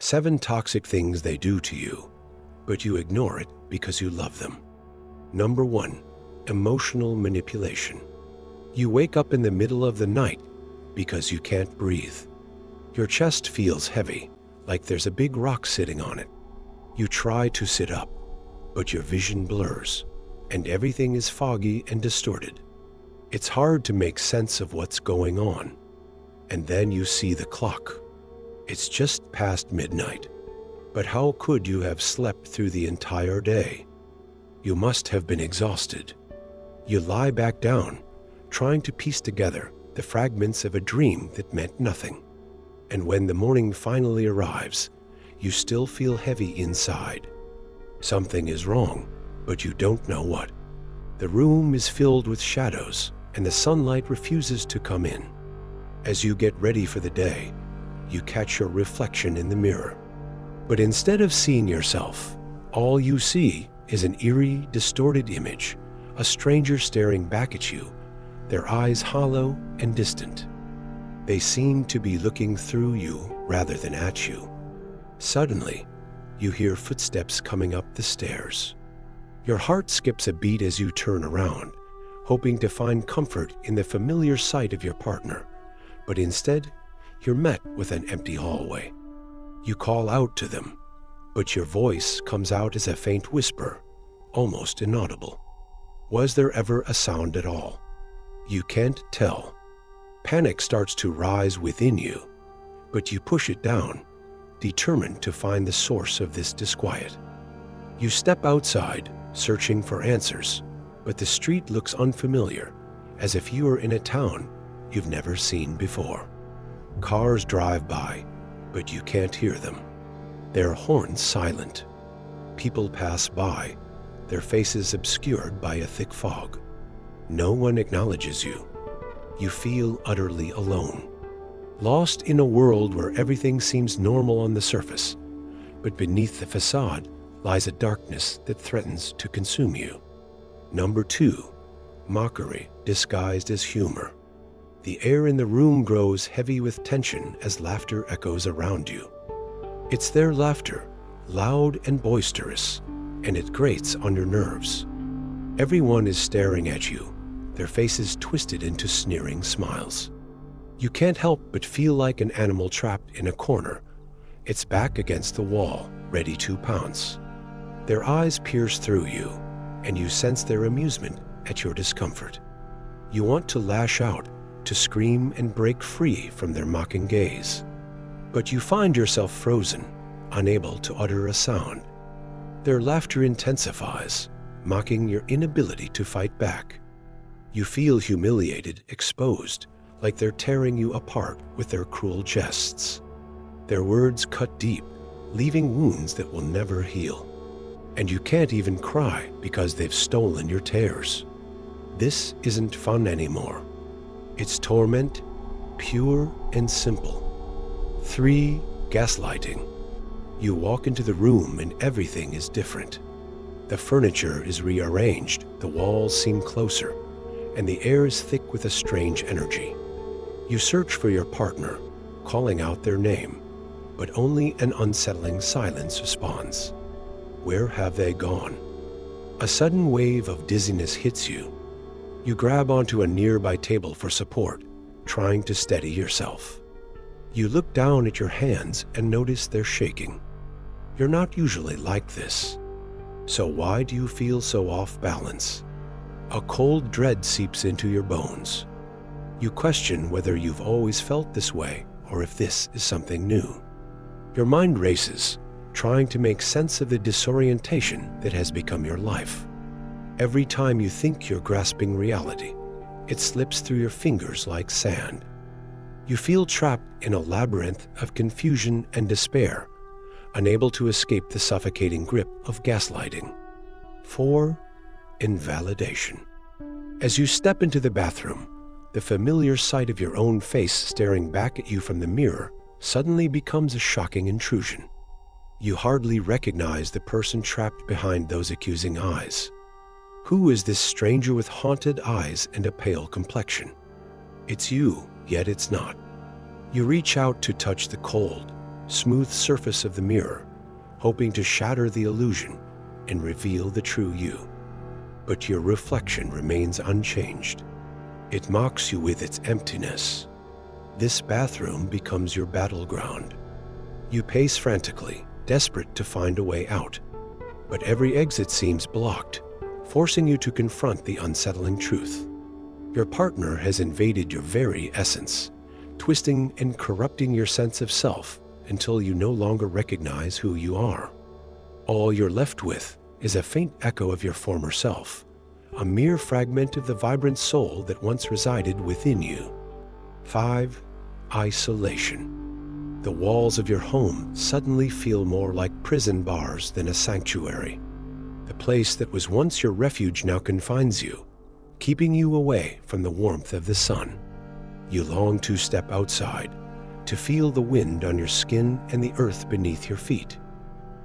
7 toxic things they do to you, but you ignore it because you love them. Number 1. Emotional manipulation. You wake up in the middle of the night because you can't breathe. Your chest feels heavy, like there's a big rock sitting on it. You try to sit up, but your vision blurs, and everything is foggy and distorted. It's hard to make sense of what's going on. And then you see the clock. It's just past midnight. But how could you have slept through the entire day? You must have been exhausted. You lie back down, trying to piece together the fragments of a dream that meant nothing. And when the morning finally arrives, you still feel heavy inside. Something is wrong, but you don't know what. The room is filled with shadows, and the sunlight refuses to come in. As you get ready for the day, you catch your reflection in the mirror. But instead of seeing yourself, all you see is an eerie, distorted image, a stranger staring back at you, their eyes hollow and distant. They seem to be looking through you rather than at you. Suddenly, you hear footsteps coming up the stairs. Your heart skips a beat as you turn around, hoping to find comfort in the familiar sight of your partner. But instead, you're met with an empty hallway. You call out to them, but your voice comes out as a faint whisper, almost inaudible. Was there ever a sound at all? You can't tell. Panic starts to rise within you, but you push it down, determined to find the source of this disquiet. You step outside, searching for answers, but the street looks unfamiliar, as if you are in a town you've never seen before. Cars drive by, but you can't hear them. Their horns silent. People pass by, their faces obscured by a thick fog. No one acknowledges you. You feel utterly alone, lost in a world where everything seems normal on the surface, but beneath the facade lies a darkness that threatens to consume you. Number 2. Mockery disguised as humor. The air in the room grows heavy with tension as laughter echoes around you. It's their laughter, loud and boisterous, and it grates on your nerves. Everyone is staring at you, their faces twisted into sneering smiles. You can't help but feel like an animal trapped in a corner, its back against the wall, ready to pounce. Their eyes pierce through you, and you sense their amusement at your discomfort. You want to lash out, to scream and break free from their mocking gaze. But you find yourself frozen, unable to utter a sound. Their laughter intensifies, mocking your inability to fight back. You feel humiliated, exposed, like they're tearing you apart with their cruel jests. Their words cut deep, leaving wounds that will never heal. And you can't even cry because they've stolen your tears. This isn't fun anymore. It's torment, pure and simple. 3. Gaslighting. You walk into the room and everything is different. The furniture is rearranged, the walls seem closer, and the air is thick with a strange energy. You search for your partner, calling out their name, but only an unsettling silence responds. Where have they gone? A sudden wave of dizziness hits you. You grab onto a nearby table for support, trying to steady yourself. You look down at your hands and notice they're shaking. You're not usually like this. So why do you feel so off balance? A cold dread seeps into your bones. You question whether you've always felt this way or if this is something new. Your mind races, trying to make sense of the disorientation that has become your life. Every time you think you're grasping reality, it slips through your fingers like sand. You feel trapped in a labyrinth of confusion and despair, unable to escape the suffocating grip of gaslighting. 4. Invalidation. As you step into the bathroom, the familiar sight of your own face staring back at you from the mirror suddenly becomes a shocking intrusion. You hardly recognize the person trapped behind those accusing eyes. Who is this stranger with haunted eyes and a pale complexion? It's you, yet it's not. You reach out to touch the cold, smooth surface of the mirror, hoping to shatter the illusion and reveal the true you. But your reflection remains unchanged. It mocks you with its emptiness. This bathroom becomes your battleground. You pace frantically, desperate to find a way out. But every exit seems blocked, forcing you to confront the unsettling truth. Your partner has invaded your very essence, twisting and corrupting your sense of self until you no longer recognize who you are. All you're left with is a faint echo of your former self, a mere fragment of the vibrant soul that once resided within you. 5. Isolation. The walls of your home suddenly feel more like prison bars than a sanctuary. The place that was once your refuge now confines you, keeping you away from the warmth of the sun. You long to step outside, to feel the wind on your skin and the earth beneath your feet.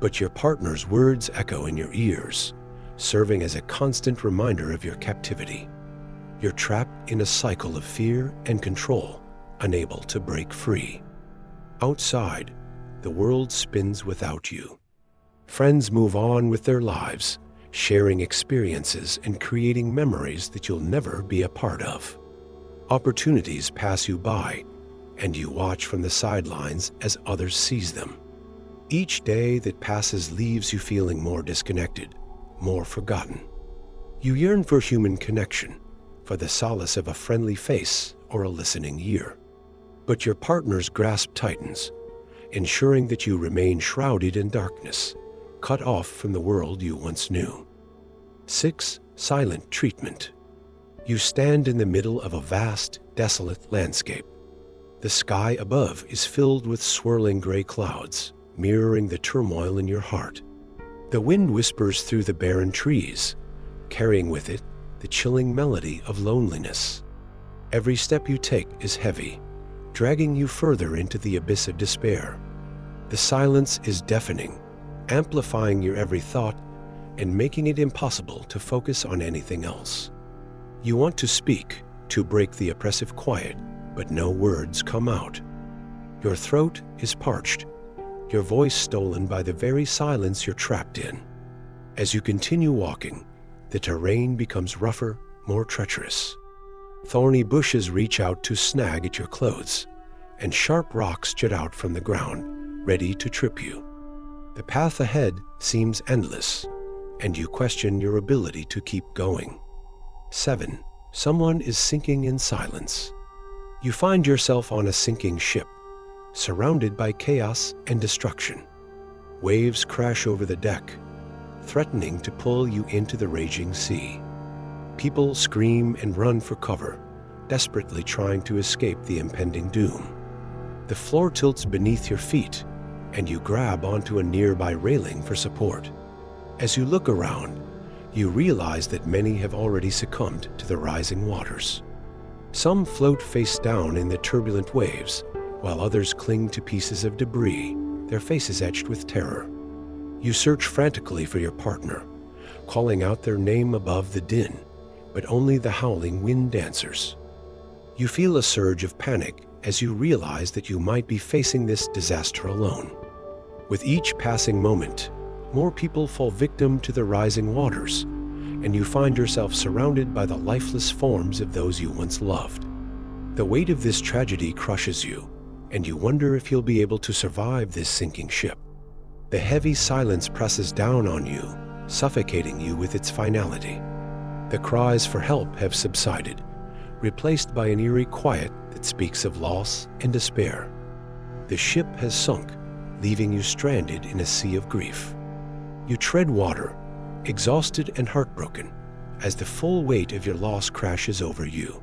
But your partner's words echo in your ears, serving as a constant reminder of your captivity. You're trapped in a cycle of fear and control, unable to break free. Outside, the world spins without you. Friends move on with their lives, sharing experiences and creating memories that you'll never be a part of. Opportunities pass you by, and you watch from the sidelines as others seize them. Each day that passes leaves you feeling more disconnected, more forgotten. You yearn for human connection, for the solace of a friendly face or a listening ear. But your partner's grasp tightens, ensuring that you remain shrouded in darkness, cut off from the world you once knew. 6. Silent treatment. You stand in the middle of a vast, desolate landscape. The sky above is filled with swirling gray clouds, mirroring the turmoil in your heart. The wind whispers through the barren trees, carrying with it the chilling melody of loneliness. Every step you take is heavy, dragging you further into the abyss of despair. The silence is deafening, amplifying your every thought and making it impossible to focus on anything else. You want to speak, to break the oppressive quiet, but no words come out. Your throat is parched, your voice stolen by the very silence you're trapped in. As you continue walking, the terrain becomes rougher, more treacherous. Thorny bushes reach out to snag at your clothes, and sharp rocks jut out from the ground, ready to trip you. The path ahead seems endless, and you question your ability to keep going. 7. Someone is sinking in silence. You find yourself on a sinking ship, surrounded by chaos and destruction. Waves crash over the deck, threatening to pull you into the raging sea. People scream and run for cover, desperately trying to escape the impending doom. The floor tilts beneath your feet, and you grab onto a nearby railing for support. As you look around, you realize that many have already succumbed to the rising waters. Some float face down in the turbulent waves, while others cling to pieces of debris, their faces etched with terror. You search frantically for your partner, calling out their name above the din, but only the howling wind answers. You feel a surge of panic as you realize that you might be facing this disaster alone. With each passing moment, more people fall victim to the rising waters, and you find yourself surrounded by the lifeless forms of those you once loved. The weight of this tragedy crushes you, and you wonder if you'll be able to survive this sinking ship. The heavy silence presses down on you, suffocating you with its finality. The cries for help have subsided, replaced by an eerie quiet that speaks of loss and despair. The ship has sunk, leaving you stranded in a sea of grief. You tread water, exhausted and heartbroken, as the full weight of your loss crashes over you.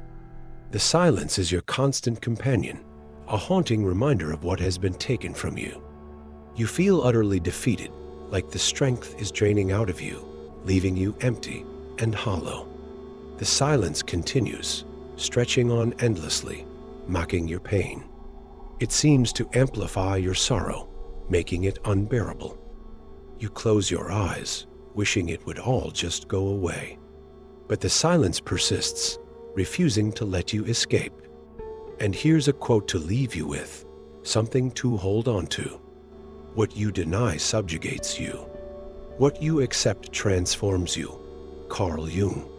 The silence is your constant companion, a haunting reminder of what has been taken from you. You feel utterly defeated, like the strength is draining out of you, leaving you empty and hollow. The silence continues, stretching on endlessly, mocking your pain. It seems to amplify your sorrow, making it unbearable. You close your eyes, wishing it would all just go away. But the silence persists, refusing to let you escape. And here's a quote to leave you with, something to hold on to. What you deny subjugates you. What you accept transforms you. Carl Jung.